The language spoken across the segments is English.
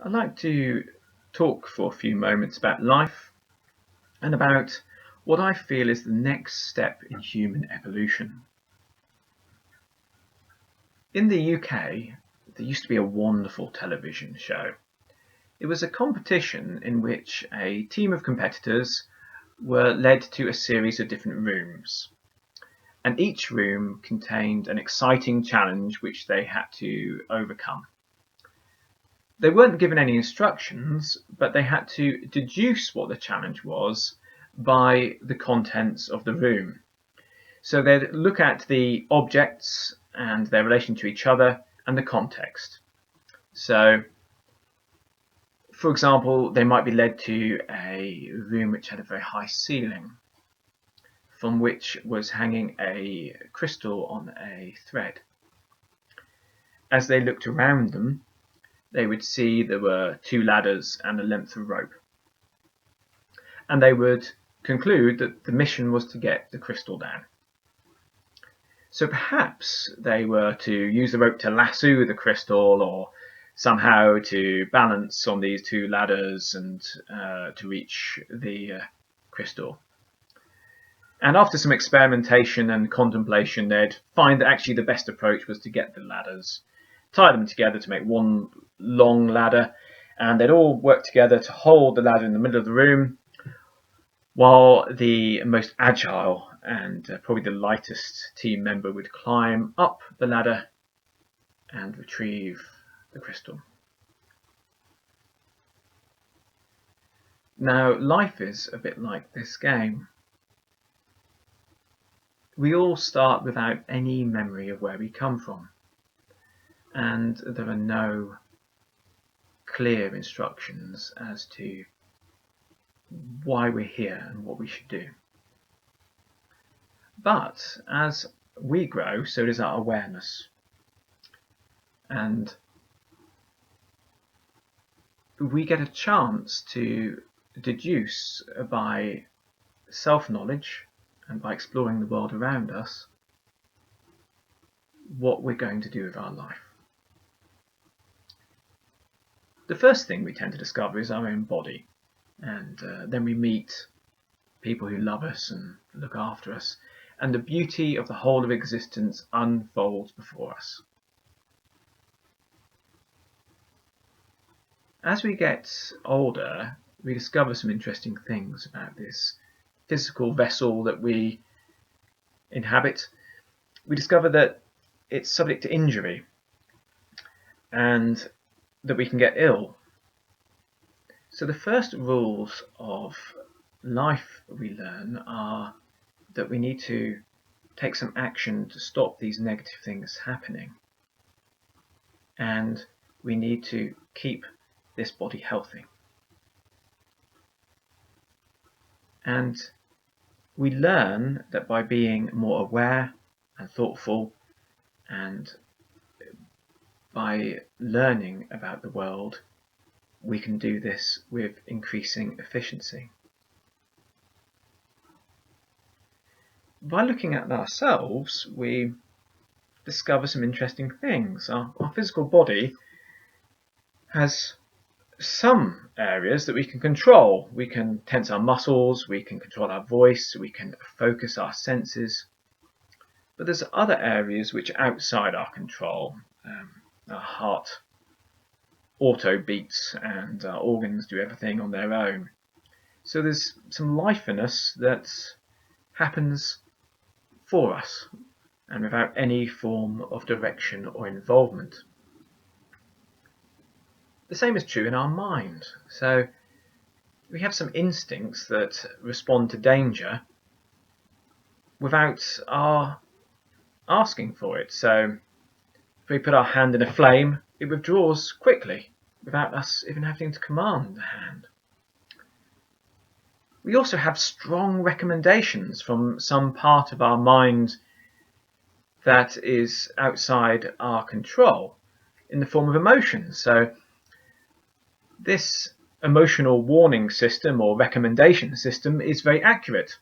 I'd like to talk for a few moments about life and about what I feel is the next step in human evolution. In the UK, there used to be a wonderful television show. It was a competition in which a team of competitors were led to a series of different rooms, and each room contained an exciting challenge which they had to overcome. They weren't given any instructions, but they had to deduce what the challenge was by the contents of the room. So they'd look at the objects and their relation to each other and the context. So, for example, they might be led to a room which had a very high ceiling, from which was hanging a crystal on a thread. As they looked around them, they would see there were two ladders and a length of rope. And they would conclude that the mission was to get the crystal down. So perhaps they were to use the rope to lasso the crystal, or somehow to balance on these two ladders and to reach the crystal. And after some experimentation and contemplation, they'd find that actually the best approach was to get the ladders, tie them together to make one long ladder, and they'd all work together to hold the ladder in the middle of the room, while the most agile and probably the lightest team member would climb up the ladder and retrieve the crystal. Now, life is a bit like this game. We all start without any memory of where we come from, and there are no clear instructions as to why we're here and what we should do. But as we grow, so does our awareness. And we get a chance to deduce by self-knowledge and by exploring the world around us what we're going to do with our life. The first thing we tend to discover is our own body, and then we meet people who love us and look after us, and the beauty of the whole of existence unfolds before us. As we get older, we discover some interesting things about this physical vessel that we inhabit. We discover that it's subject to injury and that we can get ill. So the first rules of life we learn are that we need to take some action to stop these negative things happening, and we need to keep this body healthy. And we learn that by being more aware and thoughtful, and by learning about the world, we can do this with increasing efficiency. By looking at ourselves, we discover some interesting things. Our physical body has some areas that we can control. We can tense our muscles, we can control our voice, we can focus our senses. But there's other areas which are outside our control. Our heart auto beats and our organs do everything on their own. So there's some life in us that happens for us and without any form of direction or involvement. The same is true in our mind. So we have some instincts that respond to danger without our asking for it. So if we put our hand in a flame, it withdraws quickly without us even having to command the hand. We also have strong recommendations from some part of our mind that is outside our control in the form of emotions. So this emotional warning system or recommendation system is very accurate.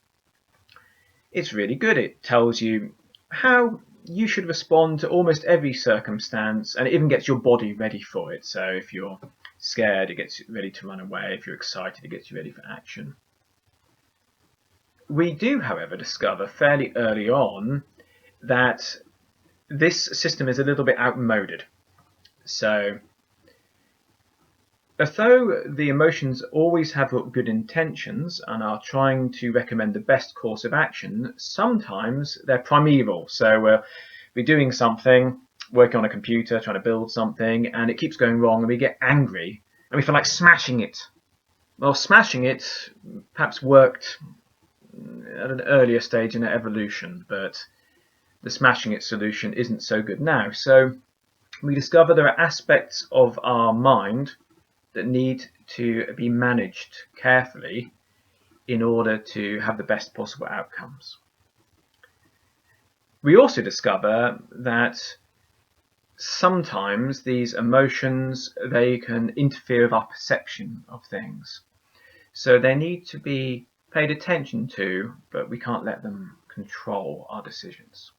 It's really good. It tells you how you should respond to almost every circumstance, and it even gets your body ready for it. So if you're scared, it gets you ready to run away. If you're excited, it gets you ready for action. We do, however, discover fairly early on that this system is a little bit outmoded. So, although the emotions always have good intentions and are trying to recommend the best course of action, sometimes they're primeval. So we're doing something, working on a computer, trying to build something, and it keeps going wrong, and we get angry, and we feel like smashing it. Well, smashing it perhaps worked at an earlier stage in evolution, but the smashing it solution isn't so good now. So we discover there are aspects of our mind that need to be managed carefully in order to have the best possible outcomes. We also discover that sometimes these emotions, they can interfere with our perception of things. So they need to be paid attention to, but we can't let them control our decisions.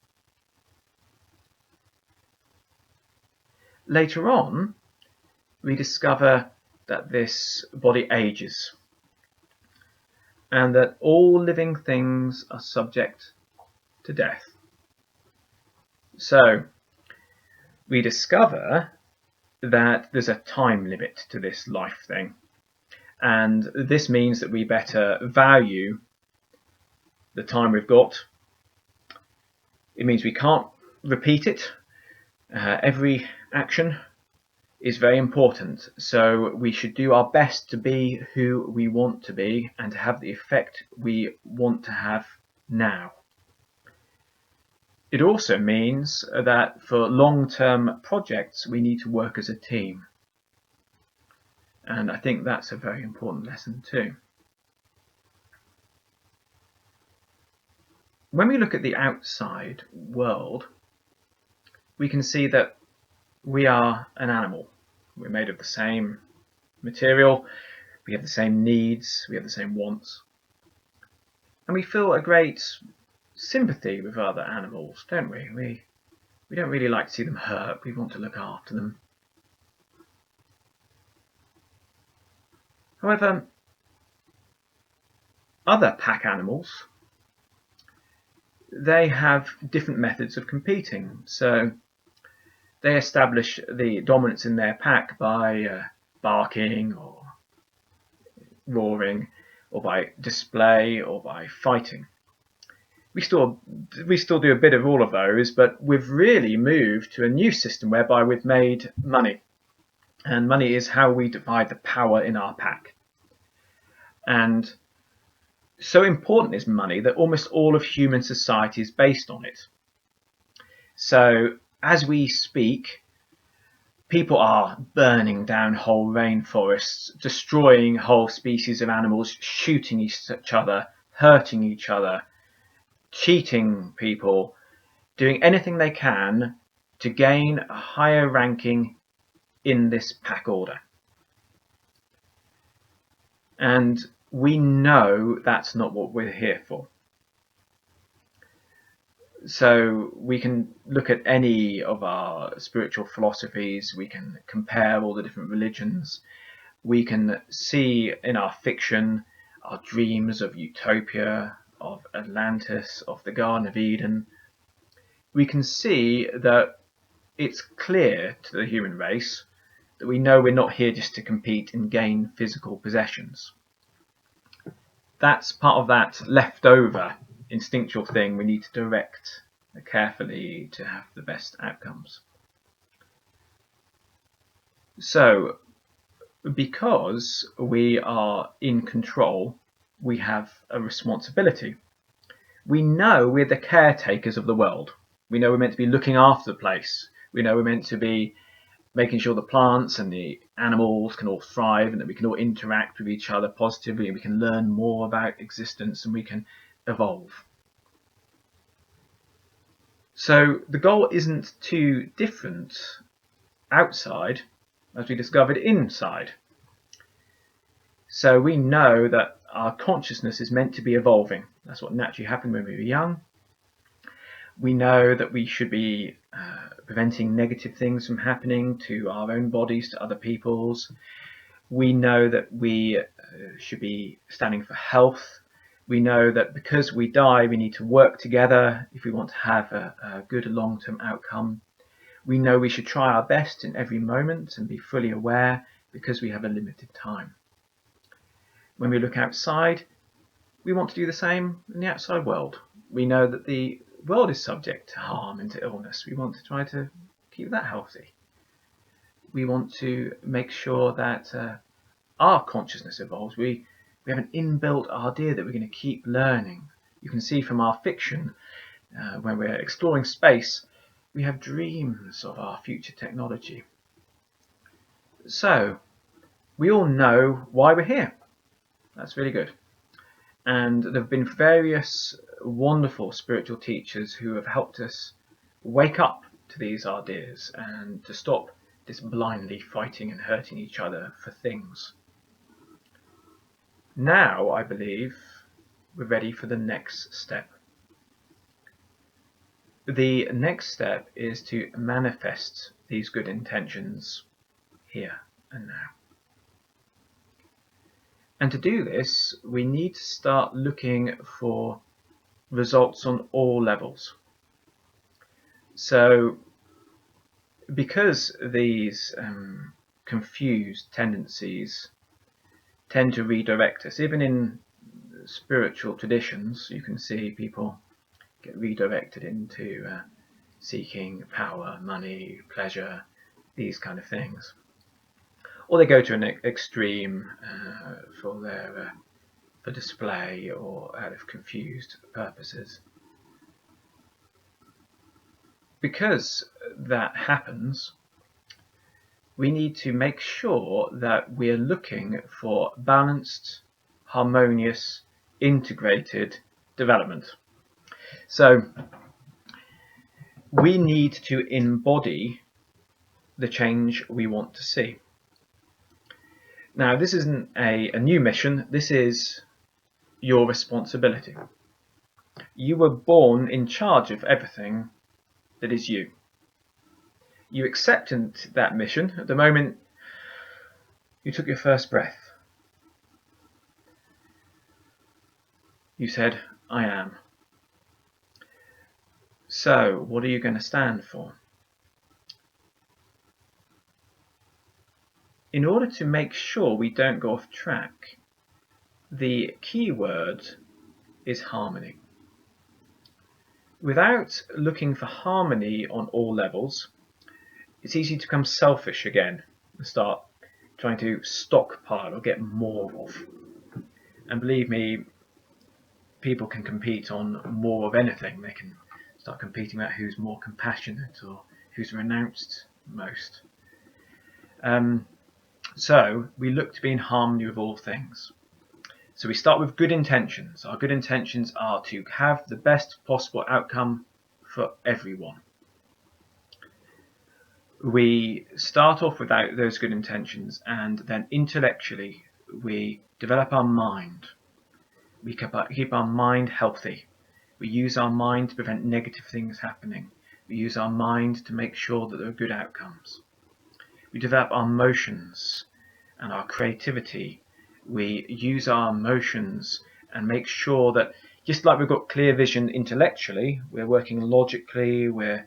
Later on, we discover that this body ages and that all living things are subject to death. So we discover that there's a time limit to this life thing, and this means that we better value the time we've got. It means we can't repeat it. Every action is very important, so we should do our best to be who we want to be and to have the effect we want to have now. It also means that for long-term projects we need to work as a team, and I think that's a very important lesson too. When we look at the outside world, we can see that we are an animal. We're made of the same material, we have the same needs, we have the same wants. And we feel a great sympathy with other animals, don't we? We don't really like to see them hurt, we want to look after them. However, other pack animals, they have different methods of competing. So they establish the dominance in their pack by barking or roaring, or by display, or by fighting. We still do a bit of all of those, but we've really moved to a new system whereby we've made money. And money is how we divide the power in our pack. And so important is money that almost all of human society is based on it. So as we speak, people are burning down whole rainforests, destroying whole species of animals, shooting each other, hurting each other, cheating people, doing anything they can to gain a higher ranking in this pack order. And we know that's not what we're here for. So we can look at any of our spiritual philosophies, we can compare all the different religions, we can see in our fiction our dreams of utopia, of Atlantis, of the Garden of Eden. We can see that it's clear to the human race that we know we're not here just to compete and gain physical possessions. That's part of that leftover instinctual thing we need to direct carefully to have the best outcomes. So, because we are in control, we have a responsibility. We know we're the caretakers of the world. We know we're meant to be looking after the place. We know we're meant to be making sure the plants and the animals can all thrive and that we can all interact with each other positively and we can learn more about existence and we can evolve. So the goal isn't too different outside as we discovered inside. So we know that our consciousness is meant to be evolving. That's what naturally happened when we were young. We know that we should be preventing negative things from happening to our own bodies, to other people's. We know that we should be standing for health. We know that because we die, we need to work together if we want to have a good long-term outcome. We know we should try our best in every moment and be fully aware because we have a limited time. When we look outside, we want to do the same in the outside world. We know that the world is subject to harm and to illness. We want to try to keep that healthy. We want to make sure that our consciousness evolves. We have an inbuilt idea that we're going to keep learning. You can see from our fiction, when we're exploring space, we have dreams of our future technology. So, we all know why we're here. That's really good. And there have been various wonderful spiritual teachers who have helped us wake up to these ideas and to stop this blindly fighting and hurting each other for things. Now, I believe, we're ready for the next step. The next step is to manifest these good intentions here and now. And to do this, we need to start looking for results on all levels. So, because these confused tendencies tend to redirect us, even in spiritual traditions, you can see people get redirected into seeking power, money, pleasure, these kind of things. Or they go to an extreme for display or out of confused purposes. Because that happens, we need to make sure that we're looking for balanced, harmonious, integrated development. So we need to embody the change we want to see. Now, this isn't a new mission. This is your responsibility. You were born in charge of everything that is you. You accepted that mission at the moment you took your first breath. You said, I am. So, what are you going to stand for? In order to make sure we don't go off track, the key word is harmony. Without looking for harmony on all levels, it's easy to become selfish again and start trying to stockpile or get more of. And believe me, people can compete on more of anything. They can start competing about who's more compassionate or who's renounced most. So we look to be in harmony with all things. So we start with good intentions. Our good intentions are to have the best possible outcome for everyone. We start off without those good intentions, and then intellectually we develop our mind. We keep our mind healthy. We use our mind to prevent negative things happening. We use our mind to make sure that there are good outcomes. We develop our emotions and our creativity. We use our emotions and make sure that, just like we've got clear vision intellectually, we're working logically, we're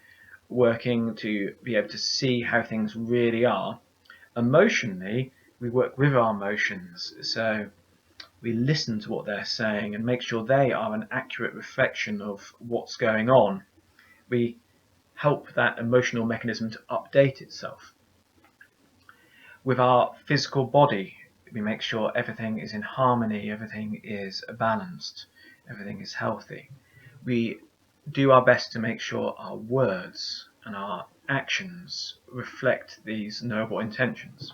working to be able to see how things really are. Emotionally, we work with our emotions. So we listen to what they're saying and make sure they are an accurate reflection of what's going on. We help that emotional mechanism to update itself. With our physical body, we make sure everything is in harmony, everything is balanced, everything is healthy. We do our best to make sure our words and our actions reflect these noble intentions.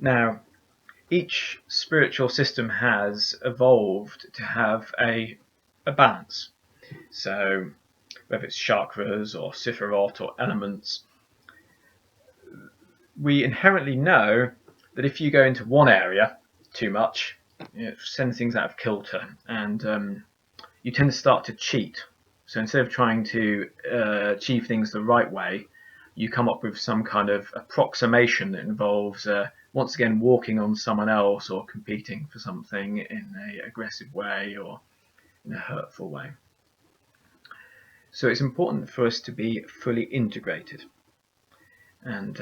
Now, each spiritual system has evolved to have a balance. So whether it's chakras or Sephiroth or elements, we inherently know that if you go into one area too much, it sends things out of kilter, and you tend to start to cheat. So instead of trying to achieve things the right way, you come up with some kind of approximation that involves once again walking on someone else or competing for something in an aggressive way or in a hurtful way. So it's important for us to be fully integrated, and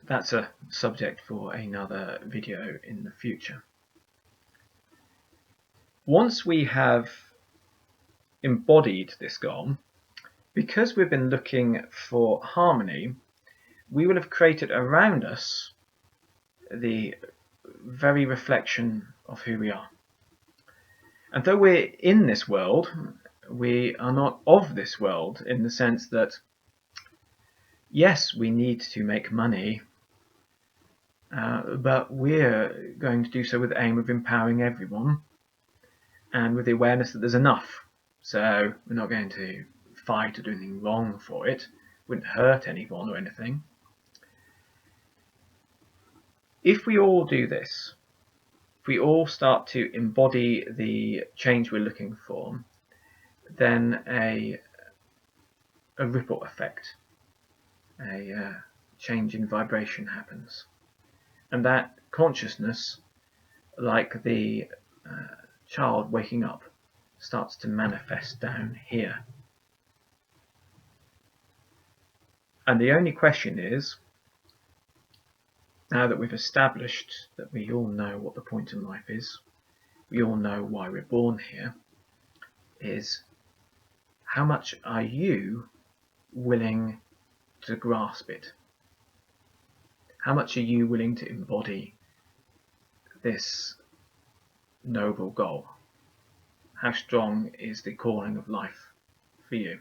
that's a subject for another video in the future. Once we have embodied this goal, because we've been looking for harmony, we will have created around us the very reflection of who we are. And though we're in this world, we are not of this world, in the sense that, yes, we need to make money, but we're going to do so with the aim of empowering everyone and with the awareness that there's enough. So we're not going to fight or do anything wrong for it. Wouldn't hurt anyone or anything. If we all do this, if we all start to embody the change we're looking for, then a ripple effect, a change in vibration happens. And that consciousness, like the child waking up, starts to manifest down here. And the only question is, now that we've established that we all know what the point in life is, we all know why we're born here, is how much are you willing to grasp it? How much are you willing to embody this noble goal? How strong is the calling of life for you?